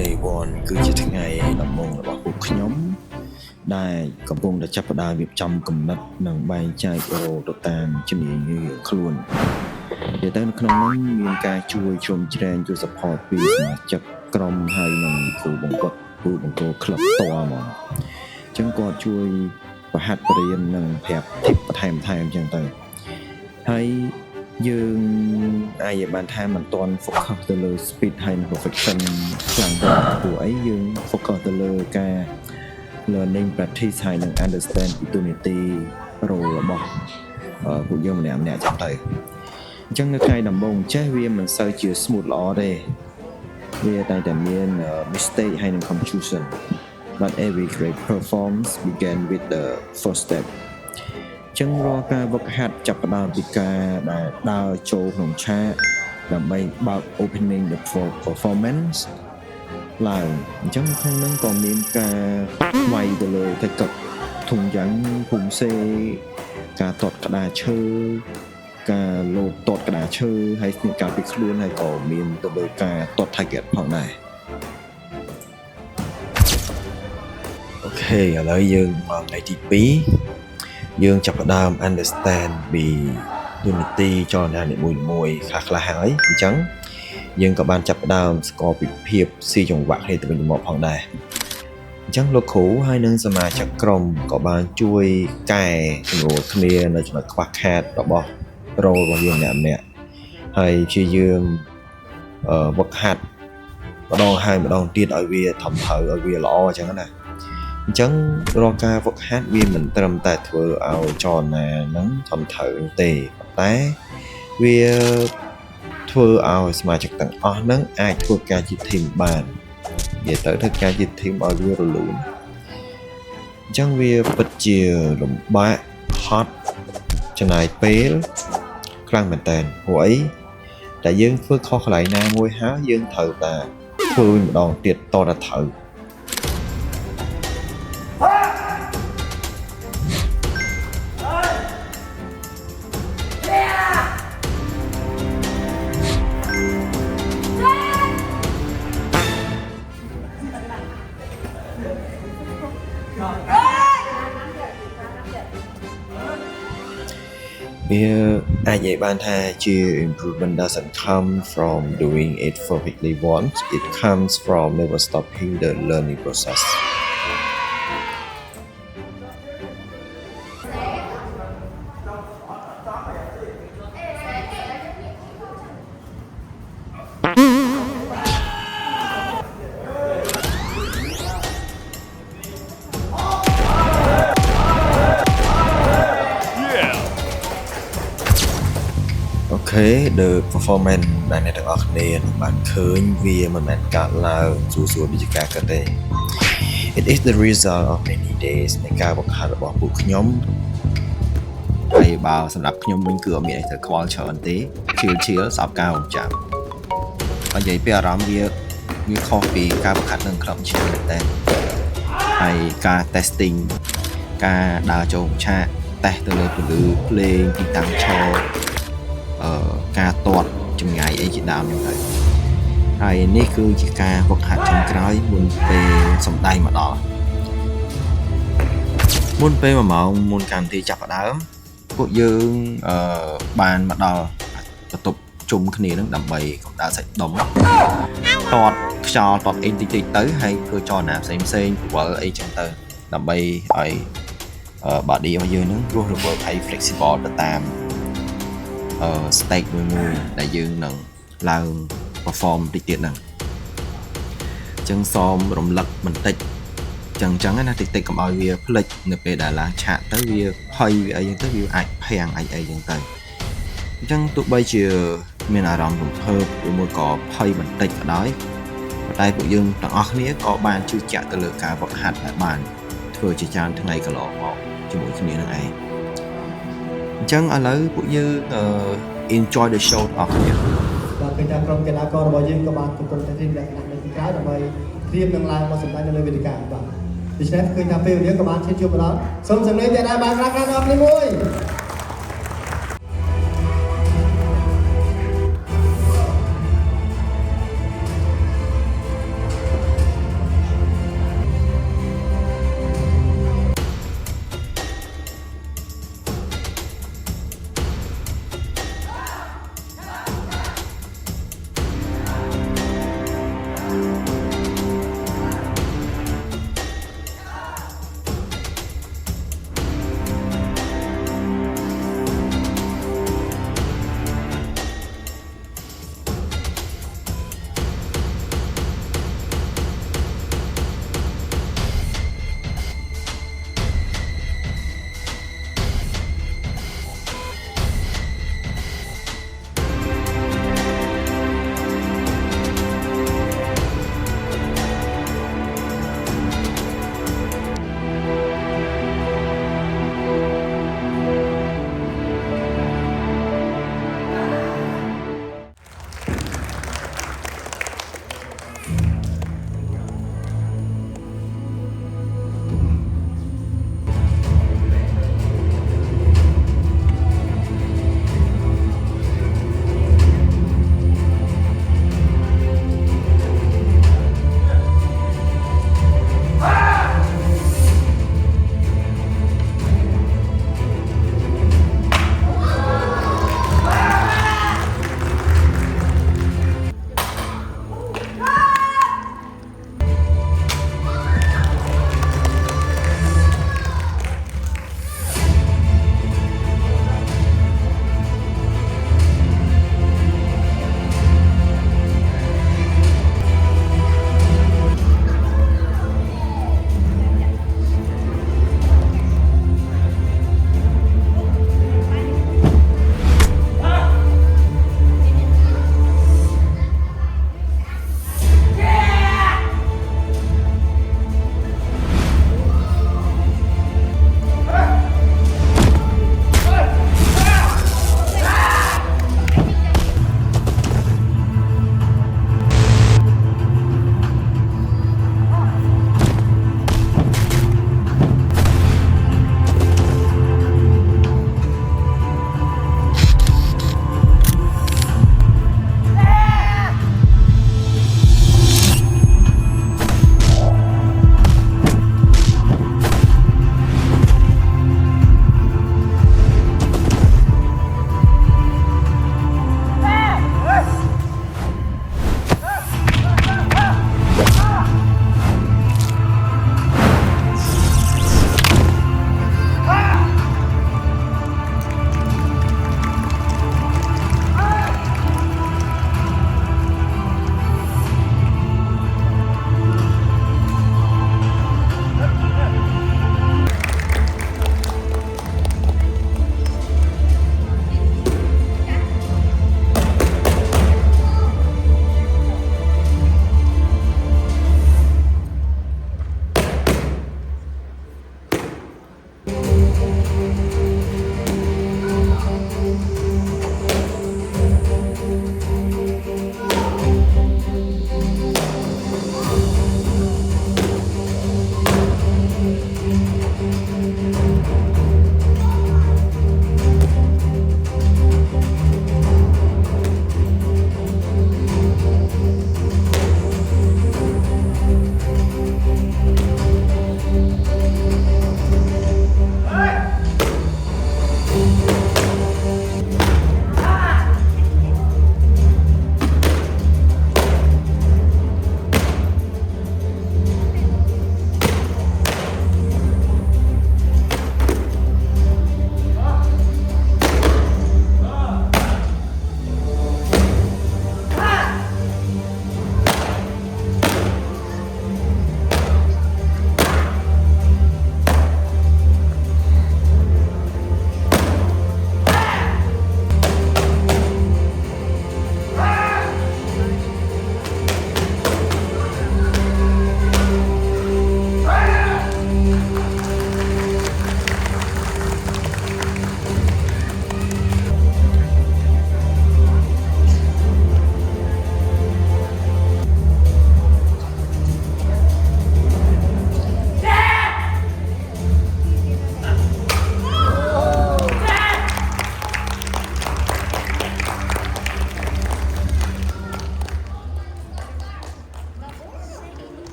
Day One គឺជាថ្ងៃដំបូងរបស់ពួកខ្ញុំដែលកំពុងតែចាប់ផ្ដើមរៀបចំគំនិតនិងបែងចែករោទៅតាមជំនាញខ្លួននិយាយទៅនៅក្នុងនោះមានការជួយជ្រោមជ្រែងជួយ support ពីសមាជិកក្រុមហើយនិងគ្រូបង្វឹកគ្រូបង្គោលក្លឹបផ្ទាល់ហ្មងអញ្ចឹងគាត់ជួយប្រហាត់បរៀននិងប្រាប់ tip បន្ថែមអញ្ចឹងទៅហើយយើងអាចបានថាមិនទាន់ focus ទៅលើ speed ហើយ perfection ខ្លាំងពេកព្រោះអីយើង focus ទៅលើការ learning practice ហើយនិង understand ពីទូនាទី role របស់ពួកយើងម្នាក់ៗចឹងទៅអញ្ចឹងនៅថ្ងៃដំបូងចេះវាមិនសូវជា smooth ល្អទេវាតែមាន mistake ហើយនិង confusion but every great performance began with the first stepចឹងរាល់ការវឹកហាត់ចាប់ផ្ដើមពីការដែលដើរចូលក្នុងឆាកដើម្បីបើក opening the performance ឡើងអញ្ចឹងក្នុងនោះក៏មានការវាយទៅលើទៅកឹកធុងយ៉ាងភូមិសេការតត់ក្តារឈើការលោតតត់ក្តារឈើហើយស្នៀកការពីខ្លួនហើយក៏មានទៅលើការតត់ target ផងដែរអូខេឥឡូវយើងមកថ្ងៃទី2យើងចាប់ផ្ដើម understand ពីទូនាទីចលនានីមួយៗខ្លះហើយអញ្ចឹងយើងក៏បានចាប់ផ្ដើមស្គាល់ពីភាពស៊ីចង្វាក់គ្នាទៅវិញទៅមកផងដែរអញ្ចឹងលោកគ្រូហើយនិងសមាជិកក្រុមក៏បានជួយកែសម្រួលគ្នានៅចំណុចខ្វះខាតរបស់ role របស់យើងម្នាក់ៗហើយព្យាយាមវឹកហាត់ម្ដងហើយម្ដងទៀតឲ្យវាធំត្រូវឲ្យវាល្អអញ្ចឹងណាអញ្ចឹងរាល់ការវឹកហាត់វាមិនត្រឹមតែធ្វើឲ្យចលនាហ្នឹងធំត្រូវទេប៉ុន្តែវាធ្វើឲ្យសមាជិកទាំងអស់ហ្នឹងអាចធ្វើការជា team បាននិយាយទៅធ្វើការជា team ឲ្យវារលូនអញ្ចឹងវាពិតជាលំបាកហត់ចំណាយពេលខ្លាំងមែនតើព្រោះអីតែយើងធ្វើខុសកន្លែងណាមួយហើយយើងត្រូវតែធ្វើម្ដងទៀតតតែត្រូវវាអាចនិយាយបានថាជា improvement doesn't come from doing it perfectly once it comes from never stopping the learning process the performance ដែលអ្នកទាំងអស់គ្នាបានឃើញវាមិនមែនកើតឡើងស្រួលៗដូចជាការគិតទេ It is the result of many days នៃការវឹកហាត់របស់ពួកខ្ញុំហើយបើសម្រាប់ខ្ញុំវិញគឺអត់មានអីទៅខ្វល់ច្រើនទេឈៀលស្អប់ការរំចាំបើនិយាយពីអារម្មណ៍វាខុសពីការវឹកហាត់នឹងក្រុមឈៀលតែហើយការ testing ការដើរចូលឆាក test ទៅលើពលឺភ្លេងទីតាំងឈរការទាត់ចម្ងាយអីជាដើមហ្នឹងទៅហើយនេះគឺជាការវឹកហាត់ចុងក្រោយមុនពេលសម្ដែងមកដល់មុនពេល1ម៉ោងមុនកម្មវិធីចាប់ផ្ដើមពួកយើងបានមកដល់បន្ទប់ជុំគ្នានឹងដើម្បីកម្ដៅសាច់ដុំទាត់ខ្យល់ទាត់អីតិចៗទៅហើយធ្វើចលនាផ្សេងពវល់អីចឹងទៅដើម្បីឲ្យ body របស់យើងនឹងរស់រវើកហើយ flexible ទៅតាមstage មួយដែលយើងនឹងឡើង perform តិចទៀតហ្នឹងអញ្ចឹងសូមរំលឹកបន្តិចចឹងណាតិចកុំឲ្យវាភ្លេចនៅពេលដែលឡើងឆាកទៅវាភ័យវាអីចឹងទៅវាអាចភាំងអីចឹងទៅអញ្ចឹងទោះបីជាមានអារម្មណ៍រំភើបឬមួយក៏ភ័យបន្តិចក៏ដោយប៉ុន្តែពួកយើងទាំងអស់គ្នាក៏បានជឿជាក់ទៅលើការវឹកហាត់ដែលបានធ្វើជាច្រើនថ្ងៃកន្លងមកជាមួយគ្នានឹងឯងអញ្ចឹងឥឡូវពួកយើងenjoy the show អស់គ្នាបាទឃើញថាក្រុមកីឡាកររបស់យើងក៏បានកំពុងតែត្រៀមលក្ខណៈនៅទីក្រោយដើម្បីត្រៀមនឹងឡើងមកសម្ដែងនៅលើវេទិកាបាទដូច្នេះឃើញថាពេលវេលាក៏បានឈានជួបមកដល់សូមសម្លេងតែបានក្រាស់ៗដល់គ្នាមួយ